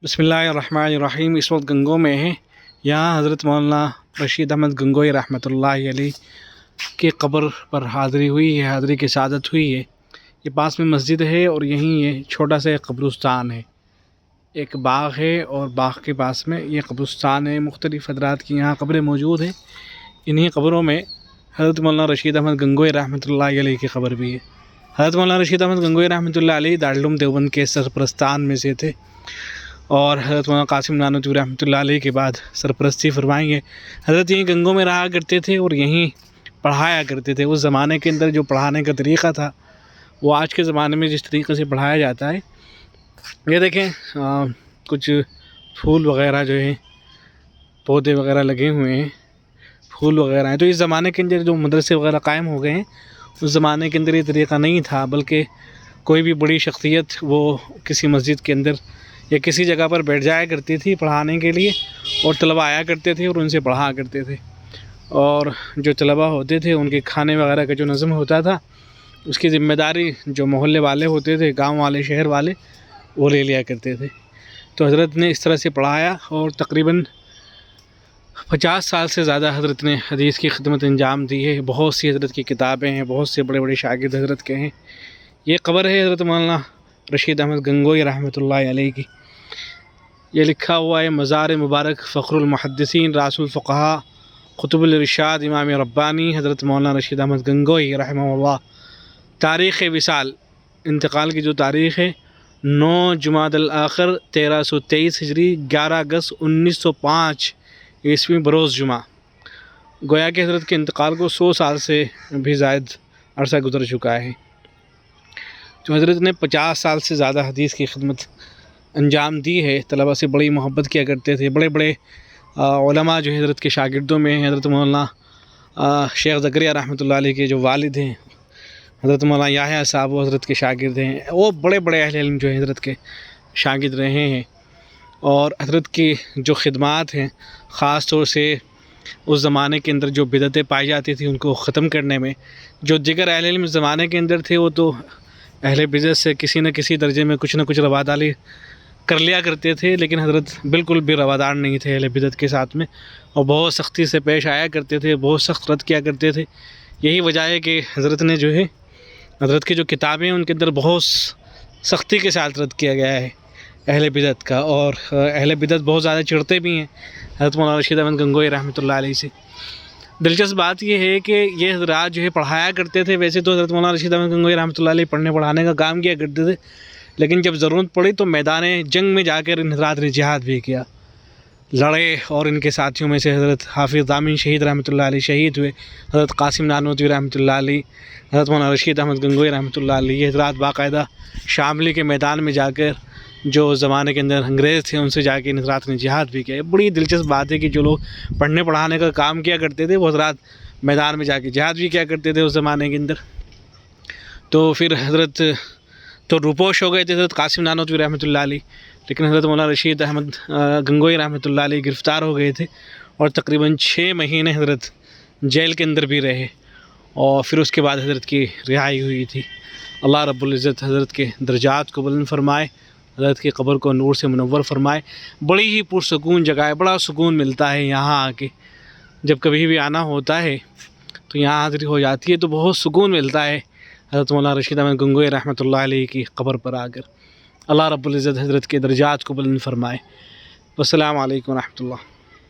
बिस्मिल्लाहिर्रहमानिर्रहीम। इस वक्त गंगो में है। यहाँ हज़रत मौलाना रशीद अहमद गंगोई रहमतुल्लाहि अलैह की क़ब्र पर हाज़री हुई है, हाज़री की शहादत हुई है। ये पास में मस्जिद है और यहीं ये छोटा सा एक कब्रिस्तान है। एक बाग़ है और बाग़ के पास में ये कब्रिस्तान है। मुख्तलिफ़ हज़रात की यहाँ क़ब्रें मौजूद हैं। इन्हीं क़ब्रों में हज़रत मौलाना रशीद अहमद गंगोई रहमतुल्लाहि अलैह की क़ब्र भी है। हज़रत मौलाना रशीद अहमद गंगोई रहमतुल्लाहि अलैह दारुल उलूम देवबंद के सरपरस्तान में से थे और हज़रत मौलाना कासिम नानोतवी रहमतुल्लाहि अलैह के बाद सरपरस्ती फरमाएंगे। हज़रत यहीं गंगों में रहा करते थे और यहीं पढ़ाया करते थे। उस ज़माने के अंदर जो पढ़ाने का तरीक़ा था वो आज के ज़माने में जिस तरीक़े से पढ़ाया जाता है, ये देखें कुछ फूल वग़ैरह जो हैं, पौधे वग़ैरह लगे हुए हैं, फूल वग़ैरह हैं। तो इस ज़माने के अंदर जो मदरसे वग़ैरह कायम हो गए हैं, उस ज़माने के अंदर ये तरीक़ा नहीं था, बल्कि कोई भी बड़ी शख्सियत वो किसी मस्जिद के अंदर या किसी जगह पर बैठ जाया करती थी पढ़ाने के लिए और तलबा आया करते थे और उनसे पढ़ा करते थे। और जो तलबा होते थे उनके खाने वगैरह का जो नज़म होता था उसकी ज़िम्मेदारी जो मोहल्ले वाले होते थे, गांव वाले, शहर वाले, वो ले लिया करते थे। तो हज़रत ने इस तरह से पढ़ाया और तकरीबन 50 साल से ज़्यादा हज़रत ने हदीस की खिदमत अंजाम दी है। बहुत सी हज़रत की किताबें हैं, बहुत से बड़े बड़े शागिर्द हज़रत के हैं। ये क़ब्र है हज़रत मौलाना रशीद अहमद गंगोई रहमतुल्लाहि अलैह की। ये लिखा हुआ है मज़ार मुबारक फ़ख्रुल मुहद्दिसीन रासुल फ़ुक़हा क़ुतुबुल इरशाद इमाम रब्बानी हज़रत मौलाना रशीद अहमद गंगोई रहमहुल्लाह। तारीख़ विसाल, इंतकाल की जो तारीख़ है 9 जुमादल आखिर 1323 हिजरी 11 अगस्त 1905 ईस्वी बरोज़ जुमा। गोया कि हज़रत के इंतकाल को 100 साल से भी ज़ायद अरसा गुज़र चुका है। तो हज़रत ने 50 साल से ज़्यादा हदीस की खिदमत अंजाम दी है। तलबा से बड़ी मोहब्बत किया करते थे। बड़े बड़े उलमा जो हज़रत के शागिर्दों में हैं, हज़रत मौलाना शेख ज़करिया रहमतुल्लाहि अलैह के जो वालिद हैं, हज़रत मौलाना याहया साहब वो हज़रत के शागिर्द हैं। वो बड़े बड़े अहले इल्म जो हज़रत के शागिर्द रहे हैं। और हज़रत की जो खिदमात हैं, ख़ास तौर से उस ज़माने के अंदर जो बिदअतें पाई जाती थी उनको ख़त्म करने में, जो दिगर अहले इल्म ज़माने के अंदर थे वो तो अहले बिदअत से किसी न किसी दर्जे में कुछ न कुछ रवादारी कर लिया करते थे, लेकिन हज़रत बिल्कुल भी रवादार नहीं थे अहले बिदअत के साथ में और बहुत सख्ती से पेश आया करते थे, बहुत सख्त रद्द किया करते थे। यही वजह है कि हज़रत ने जो है, हज़रत की जो किताबें हैं उनके अंदर बहुत सख्ती के साथ रद्द किया गया है अहले बिदअत का। और अहले बिदअत बहुत ज़्यादा चिढ़ते भी हैं हज़रत मौलाना रशीद अहमद गंगोई रहमतुल्लाहि अलैह से। दिलचस्प बात यह है कि ये हज़रात जो है पढ़ाया करते थे। वैसे तो हज़रत मौलाना रशीद अहमद गंगोई रहमतुल्लाहि अलैह पढ़ने पढ़ाने का काम किया करते थे, लेकिन जब ज़रूरत पड़ी तो मैदान जंग में जाकर इन हज़रात ने जिहाद भी किया, लड़े। और इनके साथियों में से हज़रत हाफिज़ दामिन शहीद रहमतुल्लाहि अलैह शहीद हुए, हज़रत कासिम नानोतवी रहमतुल्लाहि अलैह, हज़रत मौलाना रशीद अहमद गंगोई रहमतुल्लाहि अलैह। ये हज़रात बाकायदा शामली के मैदान में जाकर जो ज़माने के अंदर अंग्रेज़ थे उनसे जाके इन हज़रात ने जिहाद भी किया। बड़ी दिलचस्प बात है कि जो लोग पढ़ने पढ़ाने का काम किया करते थे वो हज़रात मैदान में जाके जिहाद भी किया करते थे उस ज़माने के अंदर। तो फिर हज़रत तो रूपोश हो गए थे हज़रत कासिम नानोतवी रहमतुल्लाहि अलैह, लेकिन हज़रत मौलाना रशीद अहमद गंगोई रहमतुल्लाहि अलैह गिरफ़्तार हो गए थे और तकरीबन 6 महीने हज़रत जेल के अंदर भी रहे और फिर उसके बाद हज़रत की रिहाई हुई थी। अल्लाह रब्बुल इज़्ज़त हज़रत के दर्जात को बुलंद फरमाए, हज़रत की क़ब्र को नूर से मुनव्वर फरमाए। बड़ी ही पुरसकून जगह है, बड़ा सुकून मिलता है यहाँ आके। जब कभी भी आना होता है तो यहाँ हाज़िरी हो जाती है तो बहुत सुकून मिलता है हज़रत मौलाना रशीद अहमद गंगोई रहमतुल्लाहि अलैह की क़ब्र पर आकर। अल्लाह रब्बुल इज़्ज़त हज़रत के दर्जात को बुलंद फरमाए। वस्सलामु अलैकुम व रहमतुल्लाह।